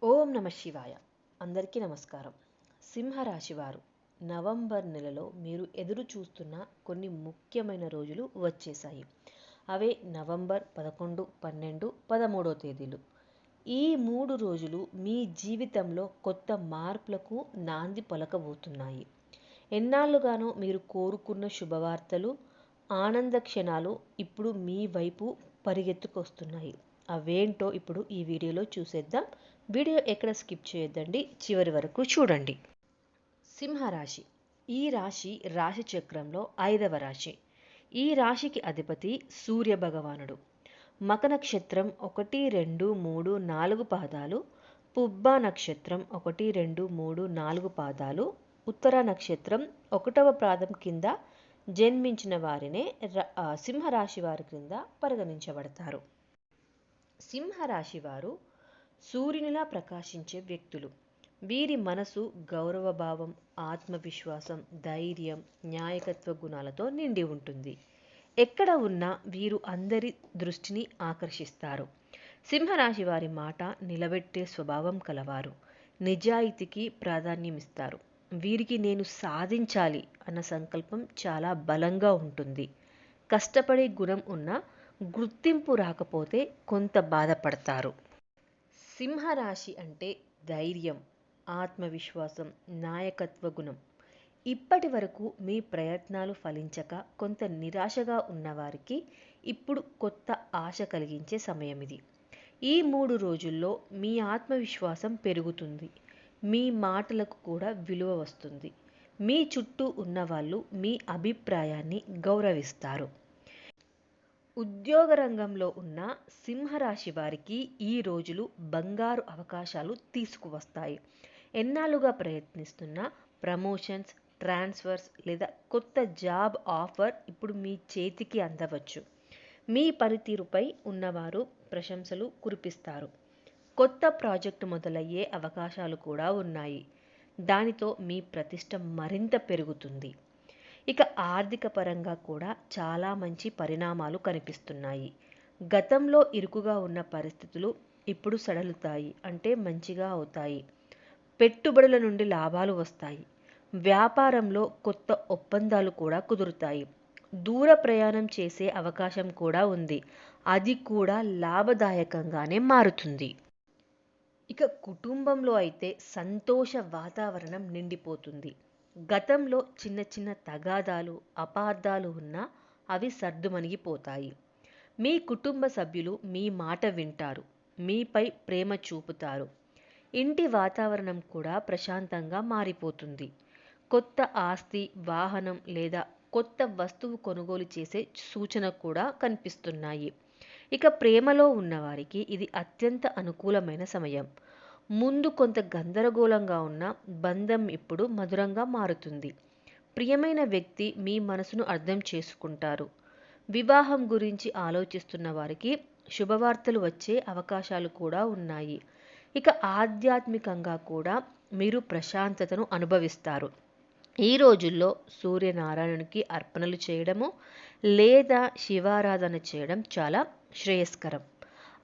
ఓం నమ శివాయ. అందరికీ నమస్కారం. సింహరాశివారు, నవంబర్ నెలలో మీరు ఎదురు చూస్తున్న కొన్ని ముఖ్యమైన రోజులు వచ్చేసాయి. అవే నవంబర్ 11, 12, 13 తేదీలు. ఈ 3 రోజులు మీ జీవితంలో కొత్త మార్పులకు నాంది పలకబోతున్నాయి. ఎన్నాళ్ళుగానో మీరు కోరుకున్న శుభవార్తలు, ఆనంద క్షణాలు ఇప్పుడు మీ వైపు పరిగెత్తుకొస్తున్నాయి. అవేంటో ఇప్పుడు ఈ వీడియోలో చూసేద్దాం. వీడియో ఎక్కడ స్కిప్ చేయొద్దండి, చివరి వరకు చూడండి. సింహరాశి. ఈ రాశి రాశి చక్రంలో 5వ రాశి. ఈ రాశికి అధిపతి సూర్య భగవానుడు. మక నక్షత్రం 1, 2, 3, 4 పాదాలు, పుబ్బ నక్షత్రం 1, 2, 3, 4 పాదాలు, ఉత్తర నక్షత్రం 1వ పాదం కింద జన్మించిన వారినే సింహరాశి వారి కింద పరిగణించబడతారు. సింహరాశి వారు సూర్యునిలా ప్రకాశించే వ్యక్తులు. వీరి మనసు గౌరవభావం, ఆత్మవిశ్వాసం, ధైర్యం, న్యాయకత్వ గుణాలతో నిండి ఉంటుంది. ఎక్కడ ఉన్నా వీరు అందరి దృష్టిని ఆకర్షిస్తారు. సింహరాశి వారి మాట నిలబెట్టే స్వభావం కలవారు. నిజాయితీకి ప్రాధాన్యమిస్తారు. వీరికి నేను సాధించాలి అన్న సంకల్పం చాలా బలంగా ఉంటుంది. కష్టపడే గుణం ఉన్న గుర్తింపు రాకపోతే కొంత బాధపడతారు. సింహరాశి అంటే ధైర్యం, ఆత్మవిశ్వాసం, నాయకత్వ గుణం. ఇప్పటి వరకు మీ ప్రయత్నాలు ఫలించక కొంత నిరాశగా ఉన్నవారికి ఇప్పుడు కొత్త ఆశ కలిగించే సమయం ఇది. ఈ 3 రోజుల్లో మీ ఆత్మవిశ్వాసం పెరుగుతుంది. మీ మాటలకు కూడా విలువ వస్తుంది. మీ చుట్టూ ఉన్నవాళ్ళు మీ అభిప్రాయాన్ని గౌరవిస్తారు. ఉద్యోగ రంగంలో ఉన్న సింహరాశి వారికి ఈ రోజులు బంగారు అవకాశాలు తీసుకువస్తాయి. ఎన్నాళ్ళుగా ప్రయత్నిస్తున్న ప్రమోషన్స్, ట్రాన్స్ఫర్స్ లేదా కొత్త జాబ్ ఆఫర్ ఇప్పుడు మీ చేతికి అందవచ్చు. మీ పనితీరుపై ఉన్నవారు ప్రశంసలు కురిపిస్తారు. కొత్త ప్రాజెక్టు మొదలయ్యే అవకాశాలు కూడా ఉన్నాయి. దానితో మీ ప్రతిష్ట మరింత పెరుగుతుంది. ఇక ఆర్థిక పరంగా కూడా చాలా మంచి పరిణామాలు కనిపిస్తున్నాయి. గతంలో ఇరుకుగా ఉన్న పరిస్థితులు ఇప్పుడు సడలుతాయి, అంటే మంచిగా అవుతాయి. పెట్టుబడుల నుండి లాభాలు వస్తాయి. వ్యాపారంలో కొత్త ఒప్పందాలు కూడా కుదురుతాయి. దూర ప్రయాణం చేసే అవకాశం కూడా ఉంది. అది కూడా లాభదాయకంగానే మారుతుంది. ఇక కుటుంబంలో అయితే సంతోష వాతావరణం నిండిపోతుంది. గతంలో చిన్న చిన్న తగాదాలు, అపార్థాలు ఉన్నా అవి సర్దుమణిగిపోతాయి. మీ కుటుంబ సభ్యులు మీ మాట వింటారు. మీపై ప్రేమ చూపుతారు. ఇంటి వాతావరణం కూడా ప్రశాంతంగా మారిపోతుంది. కొత్త ఆస్తి, వాహనం లేదా కొత్త వస్తువు కొనుగోలు చేసే సూచన కూడా కనిపిస్తున్నాయి. ఇక ప్రేమలో ఉన్నవారికి ఇది అత్యంత అనుకూలమైన సమయం. ముందు కొంత గందరగోళంగా ఉన్న బంధం ఇప్పుడు మధురంగా మారుతుంది. ప్రియమైన వ్యక్తి మీ మనసును అర్థం చేసుకుంటారు. వివాహం గురించి ఆలోచిస్తున్న వారికి శుభవార్తలు వచ్చే అవకాశాలు కూడా ఉన్నాయి. ఇక ఆధ్యాత్మికంగా కూడా మీరు ప్రశాంతతను అనుభవిస్తారు. ఈ రోజుల్లో సూర్యనారాయణునికి అర్పణలు చేయడము లేదా శివారాధన చేయడం చాలా శ్రేయస్కరం.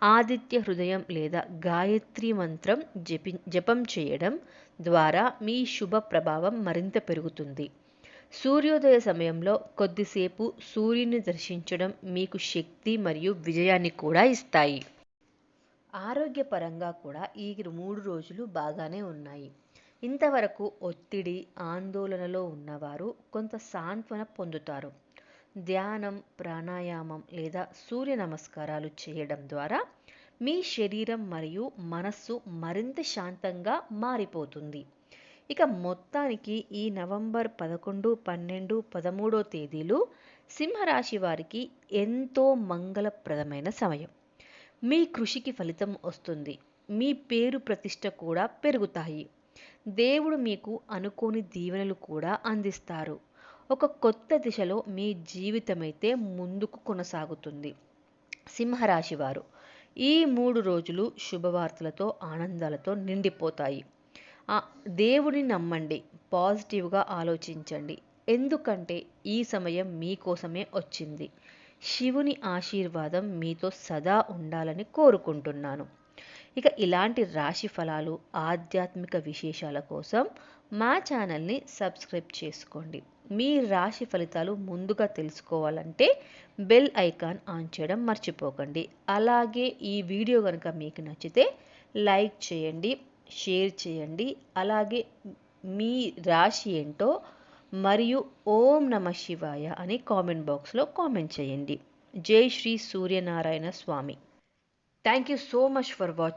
ఆదిత్య హృదయం లేదా గాయత్రి మంత్రం జపం చేయడం ద్వారా మీ శుభ ప్రభావం మరింత పెరుగుతుంది. సూర్యోదయ సమయంలో కొద్దిసేపు సూర్యుని దర్శించడం మీకు శక్తి మరియు విజయాన్ని కూడా ఇస్తాయి. ఆరోగ్యపరంగా కూడా ఈ 3 రోజులు బాగానే ఉన్నాయి. ఇంతవరకు ఒత్తిడి, ఆందోళనలో ఉన్నవారు కొంత సాంత్వన పొందుతారు. ధ్యానం, ప్రాణాయామం లేదా సూర్య నమస్కారాలు చేయడం ద్వారా మీ శరీరం మరియు మనస్సు మరింత శాంతంగా మారిపోతుంది. ఇక మొత్తానికి ఈ నవంబర్ 11, 12, 13 తేదీలు సింహరాశి వారికి ఎంతో మంగళప్రదమైన సమయం. మీ కృషికి ఫలితం వస్తుంది. మీ పేరు ప్రతిష్ట కూడా పెరుగుతాయి. దేవుడు మీకు అనుకోని దీవెనలు కూడా అందిస్తారు. ఒక కొత్త దిశలో మీ జీవితమైతే ముందుకు కొనసాగుతుంది. సింహరాశి వారు ఈ 3 రోజులు శుభవార్తలతో, ఆనందాలతో నిండిపోతాయి. దేవుడిని నమ్మండి, పాజిటివ్గా ఆలోచించండి. ఎందుకంటే ఈ సమయం మీకోసమే వచ్చింది. శివుని ఆశీర్వాదం మీతో సదా ఉండాలని కోరుకుంటున్నాను. ఇక ఇలాంటి రాశి ఫలాలు, ఆధ్యాత్మిక విశేషాల కోసం మా ఛానల్ని సబ్స్క్రైబ్ చేసుకోండి. మీ రాశి ఫలితాలు ముందుగా తెలుసుకోవాలంటే బెల్ ఐకాన్ ఆన్ చేయడం మర్చిపోకండి. అలాగే ఈ వీడియో కనుక మీకు నచ్చితే లైక్ చేయండి, షేర్ చేయండి. అలాగే మీ రాశి ఏంటో మరియు ఓం నమ శివాయ అని కామెంట్ బాక్స్లో కామెంట్ చేయండి. జై Shri Suryanarayana Swamy. Thank you so much for watching.